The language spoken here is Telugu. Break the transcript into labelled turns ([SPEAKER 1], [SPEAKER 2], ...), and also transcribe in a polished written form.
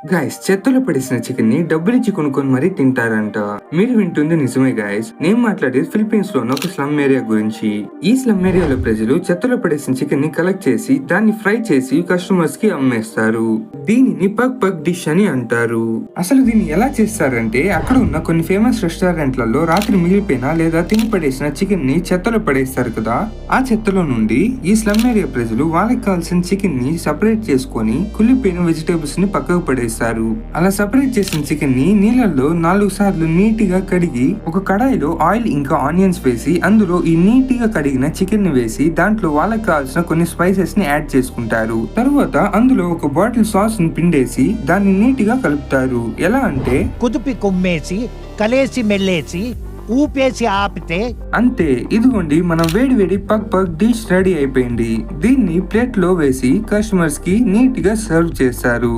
[SPEAKER 1] గాయస్, చెత్తలో పడేసిన చికెన్ ని డబ్బులిచ్చి కొనుక్కొని మరీ తింటారంట. మీరు వింటుంది నిజమే గాయస్. నేను మాట్లాడేది ఫిలిప్పీన్స్ లో ఉన్న ఒక స్లమ్ ఏరియా గురించి. ఈ స్లమ్ ఏరియాలో ప్రజలు చెత్తలో పడేసిన చికెన్ ని కలెక్ట్ చేసి దాన్ని ఫ్రై చేసి కస్టమర్స్ కి అమ్మేస్తారు. దీనిని పగ్ పగ్ డిష్ అని అంటారు. అసలు దీన్ని ఎలా చేస్తారంటే, అక్కడ ఉన్న కొన్ని ఫేమస్ రెస్టారెంట్లలో రాత్రి మిగిలిపోయిన లేదా తిని పడేసిన చికెన్ ని చెత్తలో పడేస్తారు కదా. ఆ చెత్తలో నుండి ఈ స్లమ్ ఏరియా ప్రజలు వాళ్ళకి కావాల్సిన చికెన్ ని సెపరేట్ చేసుకొని కుళ్ళిపోయిన వెజిటేబుల్స్ ని పక్కకు పడేస్తారు. అలా సెపరేట్ చేసిన చికెన్ ని నీళ్ళల్లో 4 సార్లు నీట్ గా కడిగి ఒక కడాయిలో ఆయిల్ ఇంకా ఆనియన్స్ వేసి అందులో ఈ నీట్ గా కడిగిన చికెన్ ని వేసి దాంట్లో వాళ్ళకి కావాల్సిన కొన్ని స్పైసెస్ ని యాడ్ చేసుకుంటారు. తరువాత అందులో ఒక బాటిల్ సాస్ ని పిండేసి దాన్ని నీట్ గా కలుపుతారు. ఎలా అంటే
[SPEAKER 2] కుదిపి కొమ్మేసి కలేసి మెల్లేసి ఊపేసి ఆపితే
[SPEAKER 1] అంతే. ఇదిగోండి, మన వేడి వేడి పగ్ పగ్ డిష్ రెడీ అయిపోయింది. దీన్ని ప్లేట్ లో వేసి కస్టమర్స్ కి నీట్ గా సర్వ్ చేస్తారు.